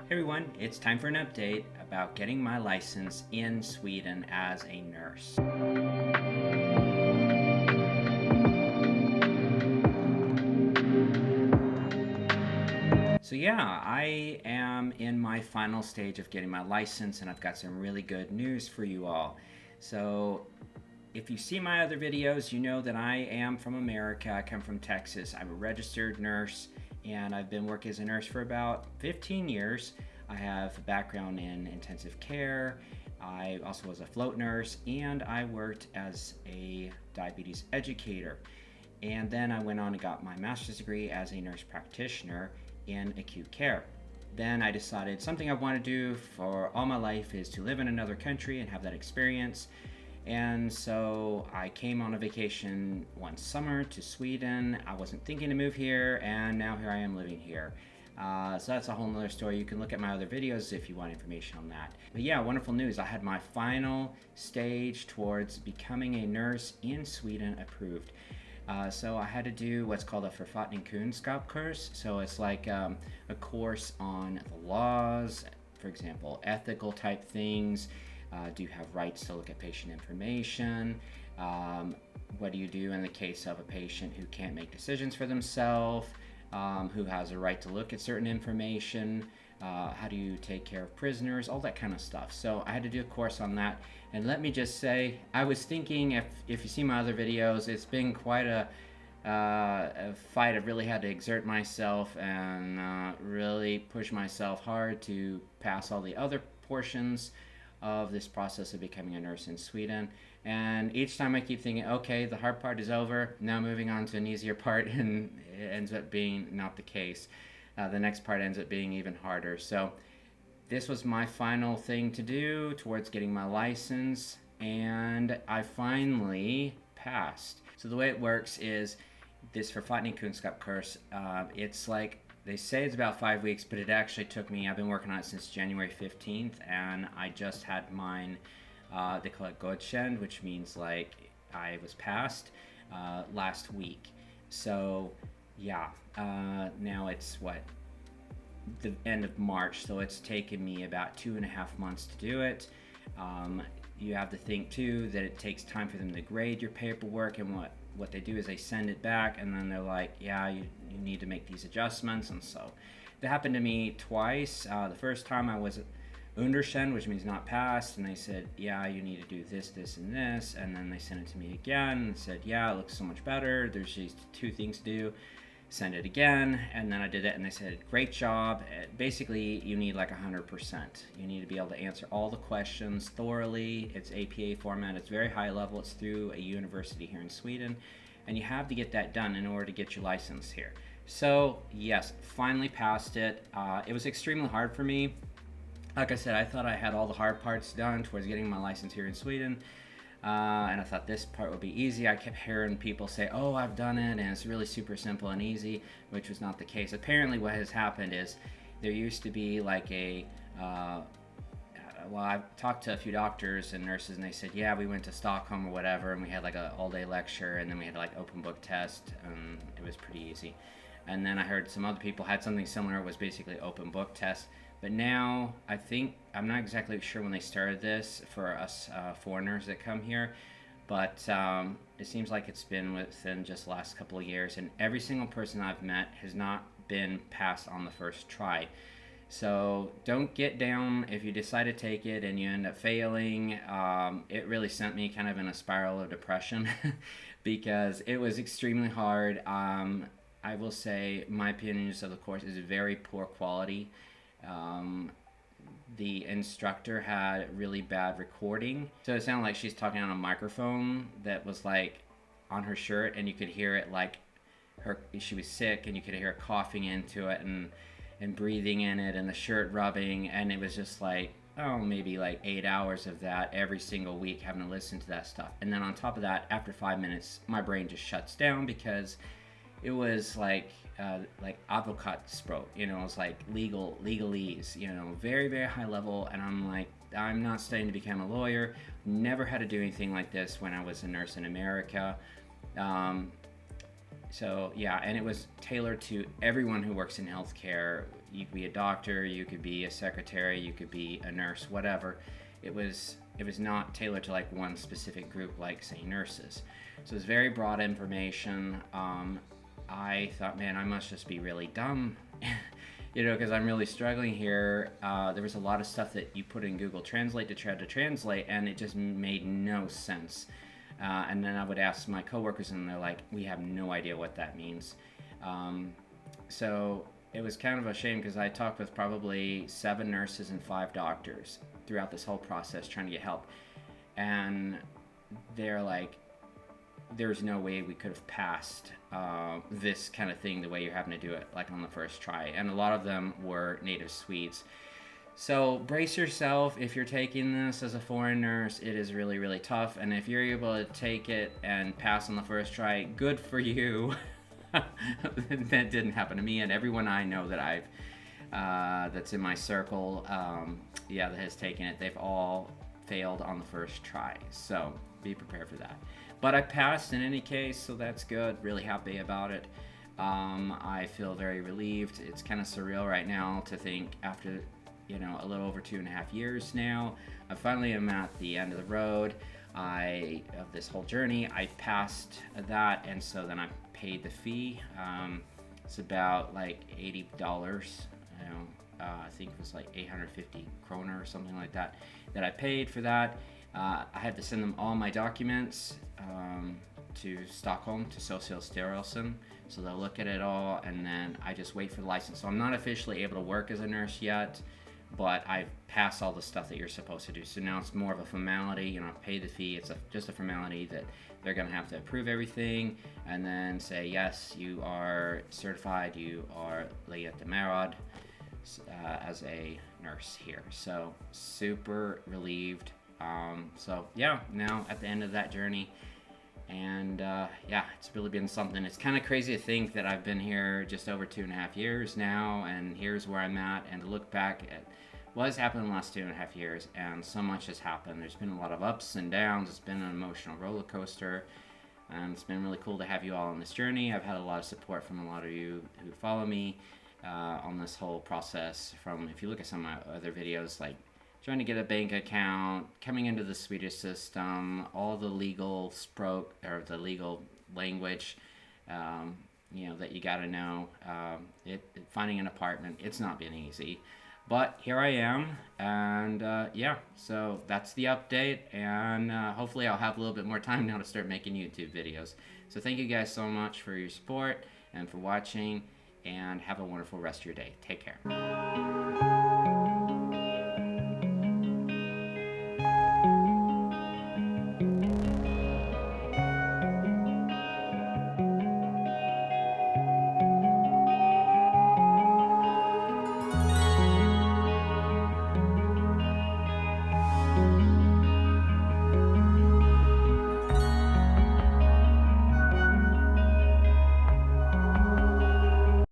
Hey everyone, it's time for an update about getting my license in Sweden as a nurse. So yeah, I am in my final stage of getting my license and I've got some really good news for you all. So if you see my other videos, you know that I am from America. I come from Texas. I'm a registered nurse and I've been working as a nurse for about 15 years. I have a background in intensive care. I also was a float nurse and I worked as a diabetes educator. And then I went on and got my master's degree as a nurse practitioner in acute care. Then I decided something I want to do for all my life is to live in another country and have that experience. And so I came on a vacation one summer to Sweden. I wasn't thinking to move here, and now here I am living here. So that's a whole nother story. You can look at my other videos if you want information on that. But yeah, wonderful news. I had my final stage towards becoming a nurse in Sweden approved. So I had to do what's called a Författningskunskap course. So it's like a course on the laws, for example, ethical type things. Do you have rights to look at patient information? What do you do in the case of a patient who can't make decisions for themselves? Who has a right to look at certain information? How do you take care of prisoners? All that kind of stuff. So I had to do a course on that. And let me just say, I was thinking, if you see my other videos, it's been quite a fight. I've really had to exert myself and really push myself hard to pass all the other portions of this process of becoming a nurse in Sweden. And each time I keep thinking, okay, the hard part is over, now moving on to an easier part, and it ends up being not the case. The next part ends up being even harder. So this was my final thing to do towards getting my license, and I finally passed. So the way it works is this Författningskunskap course, it's like, they say it's about 5 weeks, but it actually took me, I've been working on it since January 15th, and I just had mine, they call it Godkänd, which means like I was passed last week. So yeah, now it's the end of March, so it's taken me about 2.5 months to do it. You have to think too that it takes time for them to grade your paperwork, and what they do is they send it back and then they're like, yeah, you need to make these adjustments. And so that happened to me twice. The first time I was underkänd, which means not passed, and they said, yeah, you need to do this, this, and this, and then they sent it to me again and said, yeah, it looks so much better, there's these 2 things to do, send it again. And then I did it and they said, great job. Basically, you need like 100%. You need to be able to answer all the questions thoroughly. It's APA format, it's very high level, it's through a university here in Sweden, and you have to get that done in order to get your license here. So yes, finally passed it. It was extremely hard for me. Like I said, I thought I had all the hard parts done towards getting my license here in Sweden. And I thought this part would be easy. I kept hearing people say, oh, I've done it, and it's really super simple and easy, which was not the case. Apparently what has happened is there used to be like well, I've talked to a few doctors and nurses, and they said, yeah, we went to Stockholm or whatever, and we had like an all-day lecture, and then we had like open book test, and it was pretty easy. And then I heard some other people had something similar. It was basically open book test. But now, I think, I'm not exactly sure when they started this for us foreigners that come here, but it seems like it's been within just the last couple of years, and every single person I've met has not been passed on the first try. So don't get down if you decide to take it and you end up failing. It really sent me kind of in a spiral of depression because it was extremely hard. I will say my opinions of the course is very poor quality. The instructor had really bad recording, so it sounded like she's talking on a microphone that was like on her shirt, and you could hear it like she was sick, and you could hear her coughing into it and breathing in it, and the shirt rubbing, and it was just like, oh, maybe like 8 hours of that every single week, having to listen to that stuff. And then on top of that, after 5 minutes, my brain just shuts down because it was like advokatspråk, it was like legalese, very, very high level. And I'm like, I'm not studying to become a lawyer. Never had to do anything like this when I was a nurse in America. So yeah, and it was tailored to everyone who works in healthcare. You could be a doctor, you could be a secretary, you could be a nurse, whatever. It was not tailored to like one specific group, like say nurses. So it's very broad information. I thought, man, I must just be really dumb, because I'm really struggling here. There was a lot of stuff that you put in Google Translate to try to translate, and it just made no sense. And then I would ask my coworkers, and they're like, we have no idea what that means. So it was kind of a shame, because I talked with probably 7 nurses and 5 doctors throughout this whole process trying to get help. And they're like, there's no way we could have passed this kind of thing the way you're having to do it, like on the first try. And a lot of them were native Swedes. So brace yourself if you're taking this as a foreign nurse. It is really, really tough. And if you're able to take it and pass on the first try, good for you. That didn't happen to me, and everyone I know that I've that's in my circle, that has taken it, they've all failed on the first try. So be prepared for that. But I passed in any case, so that's good. Really happy about it. I feel very relieved. It's kind of surreal right now to think after, a little over 2.5 years now, I finally am at the end of the road. Of this whole journey, I passed that, and so then I paid the fee. It's about like $80. I think it was like 850 kroner or something like that I paid for that. I had to send them all my documents to Stockholm, to Socialstyrelsen, so they'll look at it all, and then I just wait for the license. So I'm not officially able to work as a nurse yet, but I've passed all the stuff that you're supposed to do. So now it's more of a formality. I've paid the fee. It's just a formality that they're going to have to approve everything and then say, yes, you are certified, you are legitimerad as a nurse here. So super relieved. Now at the end of that journey, and it's really been something. It's kind of crazy to think that I've been here just over 2.5 years now, and here's where I'm at, and to look back at what has happened in the last 2.5 years, and so much has happened. There's been a lot of ups and downs. It's been an emotional roller coaster, and it's been really cool to have you all on this journey. I've had a lot of support from a lot of you who follow me on this whole process. From, if you look at some of my other videos, like trying to get a bank account, coming into the Swedish system, all the legal the legal language, that you got to know. Finding an apartment, it's not been easy, but here I am, and so that's the update, and hopefully I'll have a little bit more time now to start making YouTube videos. So thank you guys so much for your support and for watching, and have a wonderful rest of your day. Take care.